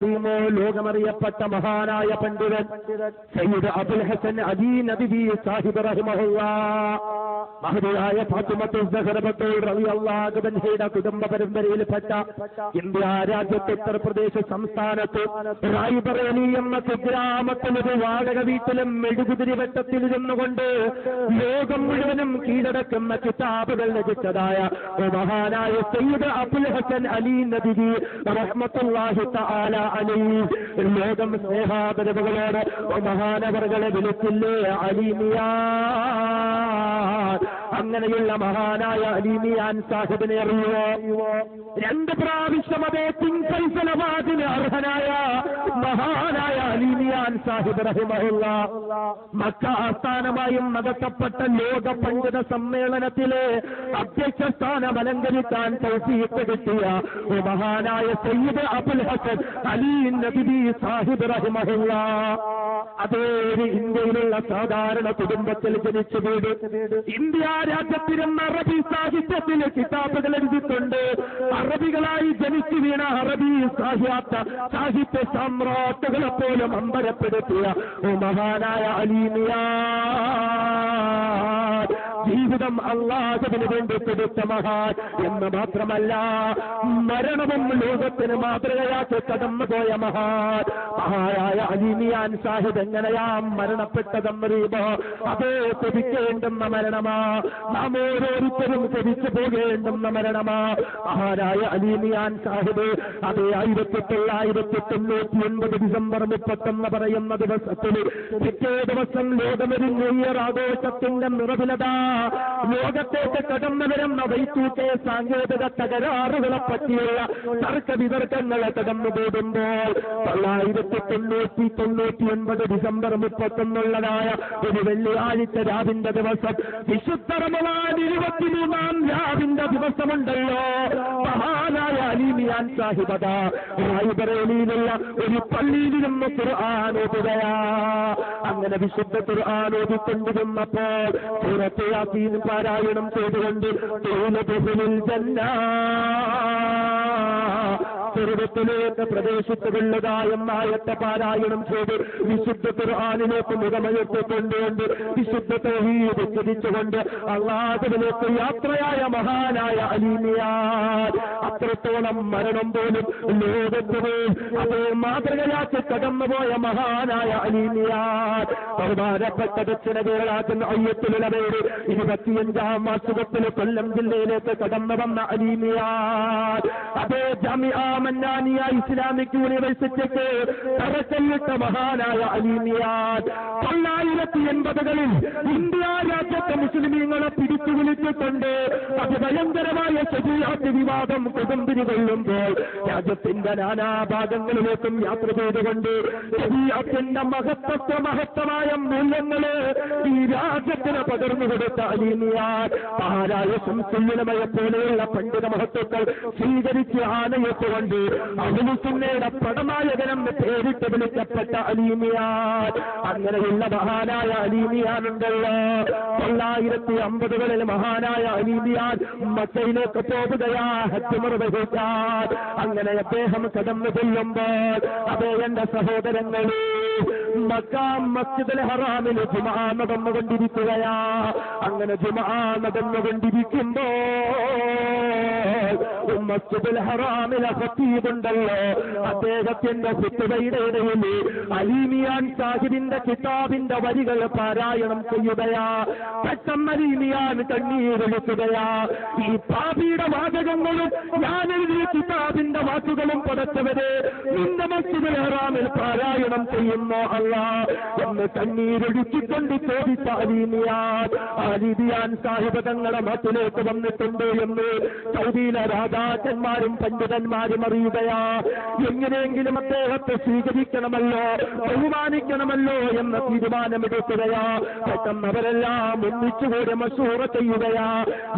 അറിയുമോ? ലോകമറിയപ്പെട്ട മഹാനായ പണ്ഡിതൻ സയ്യിദ് അബുൽ ഹസൻ അലി നദ്വി സാഹിബ് റഹിമഹുല്ലാഹ് മഹദിയായ ഫാത്തിമത്തു സഹ്റ ബത്തൂൽ റളിയല്ലാഹു അൻഹയുടെ കുടുംബ പരമ്പരയിൽപ്പെട്ട ഇന്ത്യ രാജ്യത്തെ ഉത്തർപ്രദേശ് സംസ്ഥാനത്ത് റായ്ബറേലി എന്ന കുഗ്രാമത്തിൽ ഒരു വാടക വീട്ടിലും മെഴുകുതിരി വെട്ടത്തിലിരുന്നുകൊണ്ട് ലോകം മുഴുവനും കീഴടക്കുന്ന കിതാബുകൾ രചിച്ചതായ മഹാനായ സയ്യിദ് അബുൽ ഹസൻ അലി നദ്വി റഹ്മത്തുള്ളാഹി തആല അലൈഹി ലോകം സ്നേഹാദരവുകളോട് മഹാനവറുകളെ വിളിച്ചില്ലേ അലിമിയാൻ. അങ്ങനെയുള്ള മഹാനായ അലിമിയാൻ സാഹിബിനെ അറിയുമോ? 2 പ്രാവശ്യം അതേ തിങ്ഫൈസലവാദിന് അർഹനായ മഹാനായ അലിമിയാൻ സാഹിബ് റഹിമഹുല്ലാഹ് മക്ക ആസ്ഥാനമായും നടത്തപ്പെട്ട ലോക പണ്ഡിത സമ്മേളനത്തിലെ അധ്യക്ഷ സ്ഥാനം അലങ്കരിക്കാൻ തൗഫീഖ് കിട്ടിയ മഹാനായ സയ്യിദ് അബുൽ ഹസൻ അലി നദ്വി സാഹിബ് റഹിമഹുല്ലാഹ് അതേ ഇന്ത്യയിലുള്ള സാധാരണ കുടുംബത്തിൽ ജനിച്ചു വീട്. ഇന്ത്യ രാജ്യത്തിരുന്ന അറബി സാഹിത്യത്തിന് കിതാബുകൾ എഴുതിയിട്ടുണ്ട്. അറബികളായി ജനിച്ചു വീണ അറബി സാഹിത്യ സമ്രാട്ടുകളെ പോലും അമ്പരപ്പെടുത്തിയ മഹാനായ അലിമിയാൻ ജീവിതം അല്ലാഹുവിന് വേണ്ടി കൊടുത്ത മഹാൻ എന്ന് മാത്രമല്ല മരണവും ലോകത്തിന് മാതൃകയാക്കി കടന്നുപോയ മഹാനായ അലിമിയാൻ സാഹിബ് എങ്ങനെയാ മരണപ്പെട്ടതെന്നറിയുമോ? അതേ കൊതിക്കേണ്ടുന്ന മരണമാ, നാം ഓരോരുത്തരും കൊതിച്ചു പോകേണ്ടുന്ന മരണമാ. മഹാനായ അലിമിയാൻ സാഹിബ് അതേ 1999 ഡിസംബർ 31 പറയുന്ന ദിവസത്തിൽ പിറ്റേ ദിവസം ലോകമൊരു ആഘോഷത്തിന്റെ നിറവിലത ലോകത്തേക്ക് കടന്നു വരുന്ന വൈത്തൂക്കെ സാങ്കേതിക തകരാറുകളെ പറ്റിയുള്ള തർക്ക വിതർക്കങ്ങളെ കടന്നുകൂടുമ്പോൾ 1999 ഡിസംബർ 31 ഒരു വെള്ളിയാഴ്ച രാവിന്റെ ദിവസം വിശുദ്ധ റമളാൻ 23-ാം രാവിന്റെ ദിവസമുണ്ടല്ലോ, മഹാനായ അലിമിയാൻ സാഹിബത റായ്ബറേലിയിലുള്ള ഒരു പള്ളിയിലിരുന്ന് ഖുർആൻ ഓതുകയാ. അങ്ങനെ വിശുദ്ധ ഖുർആൻ ഓതിക്കൊണ്ടിരുന്നപ്പോൾ സൂറത്തുൽ യാസീൻ പാരായണം ചെയ്തുകൊണ്ട് സ്വർഗ്ഗത്തിലേക്ക് പ്രവേശിച്ചുകൊള്ളുക എന്ന ആയത്തെ പാരായണം ചെയ്ത് വിശുദ്ധ ഖുർആനിലേക്ക് മുഖമയർത്തിക്കൊണ്ടുകൊണ്ട് വിശുദ്ധ തൗഹീദ് ഉച്ചരിച്ചുകൊണ്ട് അല്ലാഹുവിലേക്ക് യാത്രയായ മഹാനായ അലിമിയാൻ അത്രത്തോളം മരണം പോലും ലോകത്തിന് അതേ മാതൃകയാക്കി കടന്നുപോയ മഹാനായ അലിമിയാൻ ബഹുമാനപ്പെട്ട ദക്ഷിണ കേരളത്തിൽ അയ്യത്തിലുള്ളവര് 25-ാം മാസത്തിൽ കൊല്ലം ജില്ലയിലേക്ക് കടന്നു വന്ന അലിമിയാൻ അതേ ജാമിഅ മന്നാനിയ ഇസ്ലാമിക് യൂണിവേഴ്സിറ്റിക്ക് തറക്കല്ലിട്ട മഹാനായ അലിമിയാൻ 1980-കളിൽ ഇന്ത്യ രാജ്യത്തെ മുസ്ലിമീങ്ങളെ പിടിച്ചു വിളിച്ചിട്ടുണ്ട്. അതിഭയങ്കരമായ ശരീഅത്ത് വിവാദം കൊടുമ്പിരി കൊള്ളുമ്പോൾ രാജ്യത്തിന്റെ നാനാഭാഗങ്ങളിലേക്കും യാത്ര ചെയ്തുകൊണ്ട് ശരീഅത്തിന്റെ മഹത്തമായ മൂല്യങ്ങള് ഈ രാജ്യത്തിന് പകർന്നു കൊടുത്ത അലിമിയാൻ മഹാനായ ശംസുൽ പോലെയുള്ള പണ്ഡിത മഹത്വങ്ങൾ സ്വീകരിച്ച് ആനയിച്ചുകൊണ്ട് അഹ്ലുസുന്നയുടെ പടനായകനെന്ന് പേരിട്ട് വിളിക്കപ്പെട്ട അലിമിയാൻ അങ്ങനെയുള്ള മഹാനായ അലിമിയാനുണ്ടല്ലോ. 1950-കളിൽ മഹാനായ അലിമിയാൻ മക്കയിലേക്ക് പോവുകയാ ഹജ്ജ് നിർവഹിക്കാൻ. അങ്ങനെ അദ്ദേഹം കടന്നു ചെല്ലുമ്പോൾ അതേ എന്റെ സഹോദരങ്ങളെ മക്ക മസ്ജിദുൽ ഹറാമിൽ ജുമുഅ നടന്നുകൊണ്ടിരിക്കുകയാ. അങ്ങനെ ജുമുഅ നടന്നുകൊണ്ടിരിക്കുമ്പോൾ മസ്ജിദുൽ ഹറാമിലെ ഖതീബുണ്ടല്ലോ, അദ്ദേഹത്തിന്റെ ഖുത്ബയുടെ ഇടയിൽ അലിമിയാൻ സാഹിബിന്റെ കിതാബിന്റെ വരികൾ പാരായണം ചെയ്യുകയാ. പെട്ടെന്ന് അലിമിയാൻ കണ്ണീരൊഴുക്കുകയാ. ഈ പാപിയുടെ വാചകങ്ങളും ഞാൻ എഴുതിയ കിതാബിന്റെ വാക്കുകളും പടച്ചവരെ നിന്റെ മസ്ജിദുൽ ഹറാമിൽ പാരായണം ചെയ്യുന്നോ അല്ലാ എന്ന് കണ്ണീരൊഴുക്കിക്കൊണ്ട് ചോദിച്ച അലിമിയാൻ സാഹിബ് തങ്ങളുടെ നാട്ടിലേക്ക് വന്നിട്ടുണ്ട് എന്ന് സൗദിയിലെ രാജാക്കന്മാരും പണ്ഡിതന്മാരും അറിയുകയാ. എങ്ങനെയെങ്കിലും അദ്ദേഹത്തെ സ്വീകരിക്കണമല്ലോ, ബഹുമാനിക്കണമല്ലോ എന്ന തീരുമാനമെടുക്കുകയാ. പെട്ടെന്ന് അവരെല്ലാം ഒന്നിച്ചുകൂടി മശൂറ ചെയ്യുകയാ.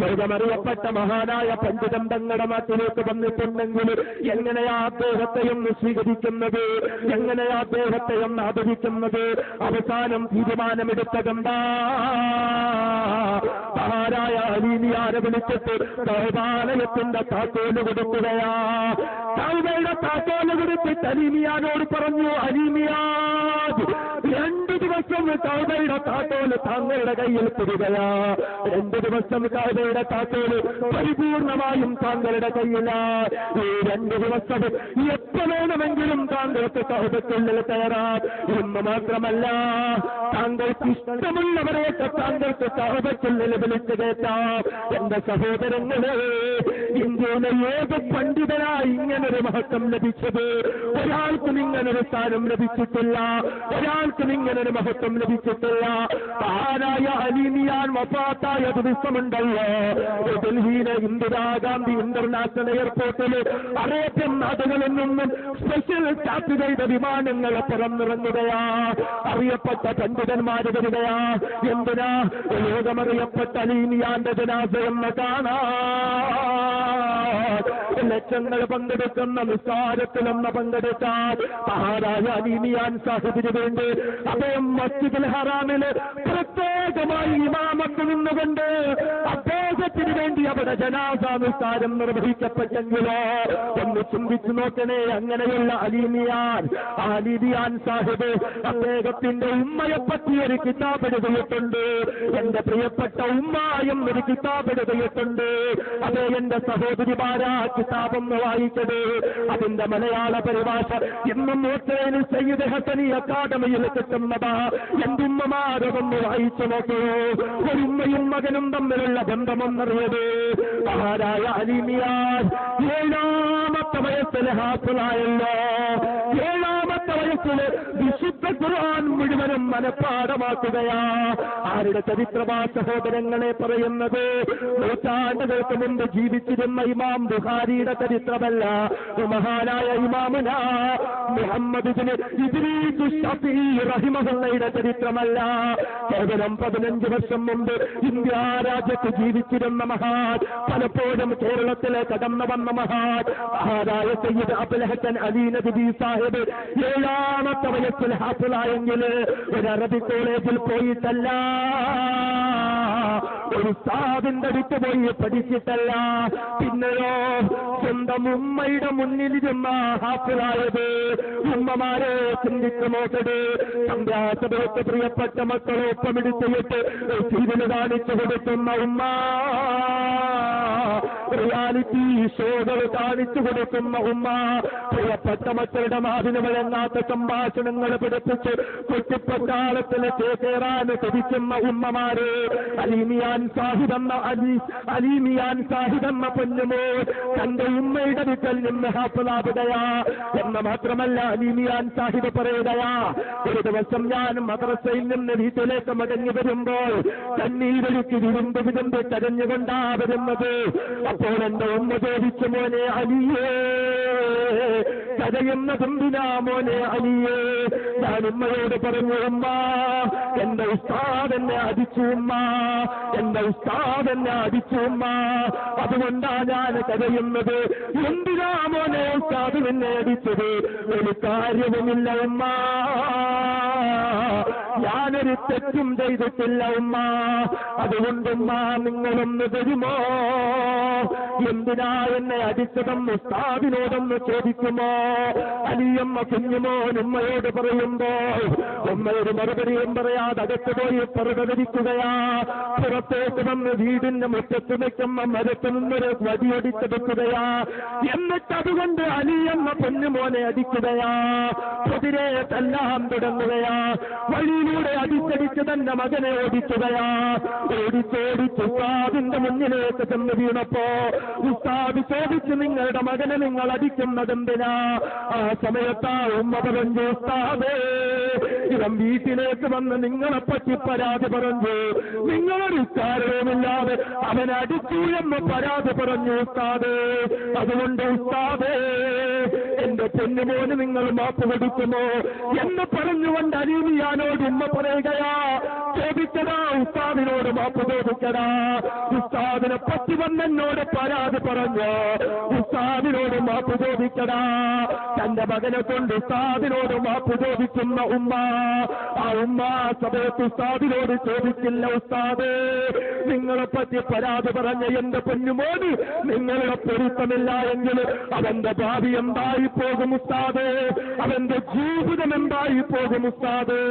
ലോകമറിയപ്പെട്ട മഹാനായ പണ്ഡിതൻ തങ്ങളുടെ നാട്ടിലേക്ക് വന്നിട്ടുണ്ടെങ്കിൽ എങ്ങനെയാ അദ്ദേഹത്തെ ഒന്ന് സ്വീകരിക്കുന്നത്, എങ്ങനെയാ അദ്ദേഹത്തെ ഒന്ന് ആദരിക്കുന്നത്? അവസാനം തീരുമാനമെടുത്തതെന്താ? മഹാനായ അലിമിയാനെ വിളിച്ചിട്ട് ബഹുമാനത്തിന്റെ തൗബയുടെ താക്കോല് കൊടുക്കുകയാ. തൗബയുടെ താക്കോല് കൊടുത്തിട്ട് അലീമിയാനോട് പറഞ്ഞു, അലീമിയാൻ 2 ദിവസം തൗബയുടെ താക്കോല് താങ്കളുടെ കയ്യിൽ തരികയാ. 2 ദിവസം തൗബയുടെ താക്കോല് പരിപൂർണമായും താങ്കളുടെ കയ്യിലാ. ഈ 2 ദിവസം എപ്പോ വേണമെങ്കിലും താങ്കൾക്ക് തൗബയ്ക്കുള്ളിൽ കയറാം. എന്ന് മാത്രമല്ല, താങ്കൾക്ക് ഇഷ്ടമുള്ളവരെയൊക്കെ താങ്കൾക്ക് തൗബയ്ക്കുള്ളിൽ വിളിച്ചു കേട്ടാം. എന്റെ സഹോദരങ്ങളെ, ഇന്ത്യയിലെ ഏത് പണ്ഡിതനായി ഇങ്ങനൊരു മഹത്വം ലഭിച്ചത്? ഒരാൾക്കും ഇങ്ങനൊരു സ്ഥാനം ലഭിച്ചിട്ടില്ല, ഒരാൾക്കും ഇങ്ങനൊരു മഹത്വം ലഭിച്ചിട്ടില്ല. ആരായ അലീമിയാൻ വഫാത്തായ ദിവസമുണ്ടല്ലോ, ഡൽഹിയിലെ ഇന്ദിരാഗാന്ധി ഇന്റർനാഷണൽ എയർപോർട്ടിൽ അറേബ്യൻ നാടുകളിൽ നിന്നും സ്പെഷ്യൽ ചാർട്ടറുകളുടെ വിമാനങ്ങൾ പറന്നിറങ്ങുകയാ. അറിയപ്പെട്ട പണ്ഡിതന്മാര് വരികയാ. എന്തിനാ? ലോകമറിയപ്പെട്ട അലീമിയാന്റെ ജനാസയെന്ന് കാണാ. ലക്ഷങ്ങൾ പങ്കെടുക്കുന്ന നിസ്സാരത്തിലൊന്ന് പങ്കെടുത്താൽ മഹാരാജ അലീമിയാൻ സാഹിബിന് വേണ്ടി അദ്ദേഹം മസ്ജിദുൽ ഹറാമില് പ്രത്യേകമായി ഇമാമത്ത് നിന്നുകൊണ്ട് അദ്ദേഹത്തിന് വേണ്ടി അവിടെ ജനാസ നിസ്കാരം നിർവഹിക്കപ്പെട്ടെങ്കിലോ ഒന്ന് ചിന്തിച്ചു നോക്കണേ. അങ്ങനെയുള്ള അലീമിയാൻ സാഹിബ് അദ്ദേഹത്തിന്റെ ഉമ്മയെപ്പറ്റി ഒരു കിതാബ് എഴുതിയിട്ടുണ്ട്. എന്റെ പ്രിയപ്പെട്ട ഉമ്മ എന്നൊരു കിതാബ് എഴുതിയിട്ടുണ്ട്. അതേ എന്റെ സഹോദരിമാരാ, കിതാബൊന്ന് വായിച്ചത്. അതിന്റെ മലയാള പരിഭാഷ എന്നും മൂത്തേന് സയ്യിദ് ഹസനി അക്കാദമിയിൽ കിട്ടുന്നതാ. എന്റെ ഉമ്മമാരതൊന്ന് വായിച്ചു നോക്കൂ. ഒരു ഉമ്മയും മകനും തമ്മിലുള്ള ബന്ധമൊന്നറിയത്. ആരായ അലീമിയാൻ 7ാമത്തെ വയസ്സിൽ ഹാഫിളായല്ലോ. 7ാമത്തെ വയസ്സിൽ വിശുദ്ധ ഖുർആൻ മുഴുവനും മനഃപ്പാഠമാക്കുകയാ. ആരുടെ ചരിത്രമാ സഹോദരങ്ങളെ പറയുന്നത്? നൂറ്റാണ്ടുകൾക്ക് മുമ്പ് ജീവിച്ചിരുന്ന ഇമാം ബുഖാരിയുടെ ചരിത്രമല്ല, മഹാനായ ഇമാമുന മുഹമ്മദ് ഇബ്നു ഇദ്രീസ് ശഫീഈ റഹിമഹുള്ളയുടെ ചരിത്രമല്ല. കേവലം 15 വർഷം മുമ്പ് ഇന്ത്യ രാജ്യത്ത് ജീവിച്ചിരുന്ന മഹാൻ, പലപ്പോഴും കേരളത്തിലെ കടന്നു വന്ന മഹാൻ, മഹാനായ സയ്യിദ് അബുൽ ഹസൻ അലി നദ്വി സാഹിബ് 7ാമത്തെ വയസ്സിൽ ഹാഫിളായെങ്കിൽ ഒരു അറബി കോളേജിൽ പോയിട്ടല്ല, ഒരു ഉസ്താദിന്റെ അടുത്ത് പോയി പഠിച്ചിട്ടല്ല, പിന്നെയോ സ്വന്തം ഉമ്മയുടെ മുന്നിലിരുന്ന ഹാഫിളായത്. ഉമ്മമാരെ ചിന്തിച്ചു നോക്കട്. സന്ധ്യാസമയത്ത് പ്രിയപ്പെട്ട മക്കളെ ഒപ്പമെടുത്തിട്ട് സീരിയൽ കാണിച്ചു കൊടുക്കുന്ന ഉമ്മ, റിയാലിറ്റി ഷോകൾ കാണിച്ചു കൊടുക്കുന്ന ഉമ്മ, പ്രിയപ്പെട്ട മക്കളുടെ മാതിന് വഴങ്ങാത്ത സംഭാഷണങ്ങൾ പഠിപ്പിച്ച് കുട്ടിപ്പട്ടാളത്തിന് ചേക്കേറാൻ കൊതിക്കുന്ന ഉമ്മമാര്, അലീമിയാൻ സാഹിബെന്ന പൊന്നുമോ തന്റെ ഉമ്മയുടെ വീട്ടിൽ നിന്ന് ഹാഫിളാവുകയാ. എന്ന് മാത്രമല്ല, അലീമിയാൻ സാഹിബ് പറയുകയാ, ഒരു ദിവസം ഞാൻ മദ്രസയിൽ നിന്ന് വീട്ടിലേക്ക് മടങ്ങി വരുമ്പോൾ കണ്ണീരൊഴുക്കി വിരുമ്പ് കരഞ്ഞുകൊണ്ടാ വരുന്നത്. അപ്പോൾ എന്റെ ഉമ്മ ചോദിച്ചു, മോനെ അലിയേ, കരയുന്നതെന്തിനാ മോനെ അലിയേ? ഞാൻ ഉമ്മയോട് പറഞ്ഞു, ഉമ്മ എന്റെ ഉസ്താദ് എന്നെ അടിച്ചു ഉമ്മ, എന്റെ ഉസ്താദ് എന്നെ അടിച്ചു ഉമ്മ, അതുകൊണ്ടാ ഞാൻ കരയുന്നത്. എന്തിനാ മോനെ ഉസ്താദ് എന്നെ അടിച്ചത്? ഒരു കാര്യവുമില്ല ഉമ്മ, ഞാനൊരു തെറ്റും ചെയ്തിട്ടില്ല ഉമ്മ, അതുകൊണ്ടുമ്മ നിങ്ങളൊന്ന് തരുമോ? എന്തിനാ എന്നെ അടിച്ചതെന്ന് ഉസ്താദിനോടൊന്ന് ചോദിക്കുമോ? അലിയമ്മ കുഞ്ഞുമോൻ ഉമ്മയോട് പറയുമ്പോൾ ഉമ്മയുടെ മറുപടിയും പറയാതെ അകത്ത് പോയി പുറകരിക്കുകയാ. പുറത്തേക്ക് വന്ന് വീടിന്റെ മുറ്റത്ത് നിൽക്കുന്ന മരത്ത് നിന്നൊരു വടിയൊടിച്ചെടുക്കുകയാ. എന്നിട്ട് അതുകൊണ്ട് അലിയമ്മ കുഞ്ഞുമോനെ അടിക്കുകയാ. എതിരെ തല്ലാൻ തുടങ്ങുകയാ. വഴിയിലൂടെ അടിച്ചടിച്ച് തന്റെ മകനെ ഓടിക്കുകയാ. ഓടിച്ചോടിച്ച് ഉസ്താദിന്റെ മുന്നിലേക്ക് ചെന്ന് വീണപ്പോ ഉസ്താദ് ചോദിച്ച്, നിങ്ങളുടെ മകനെ നിങ്ങൾ അടിക്കുന്നതെന്തിനാ? ആ സമയത്താ ഉമ്മ പറഞ്ഞു, ഉസ്താദേ, ഇവൻ വീട്ടിലേക്ക് വന്ന് നിങ്ങളെപ്പറ്റി പരാതി പറഞ്ഞു, നിങ്ങളൊരു കാര്യവുമില്ലാതെ അവൻ അടിച്ചു എന്ന് പരാതി പറഞ്ഞു ഉസ്താദേ, അതുകൊണ്ട് ഉസ്താദേ എന്റെ പൊന്നുമോന് നിങ്ങൾ മാപ്പ് കൊടുക്കുമോ എന്ന് പറഞ്ഞുകൊണ്ട് അലീമിയാനോട് ഉമ്മ പറയുകയാ. ചോദിക്കടാ, ഉസ്താദിനോട് മാപ്പ് ചോദിക്കടാ. ഉസ്താദിനെ പറ്റി വന്നെന്നോട് പരാതി പറഞ്ഞു, ഉസ്താദിനോട് മാപ്പ് ചോദിക്കടാ. തന്റെ മകനെ കൊണ്ട് ഉസ്താദിനോട് മാപ്പ് ചോദിക്കുന്ന ഉമ്മ, ആ ഉമ്മ സമയത്ത് ഉസ്താദിനോട് ചോദിച്ചില്ല, ഉസ്താദേ നിങ്ങളെപ്പറ്റി പരാതി പറഞ്ഞ എന്റെ പൊന്നുമോന് നിങ്ങളുടെ പൊരുത്തമില്ല എങ്കിൽ അവന്റെ ഭാവി എന്തായി പോകും ഉസ്താദേ, അവന്റെ ജീവിതം എന്തായി പോകും ഉസ്താദേ?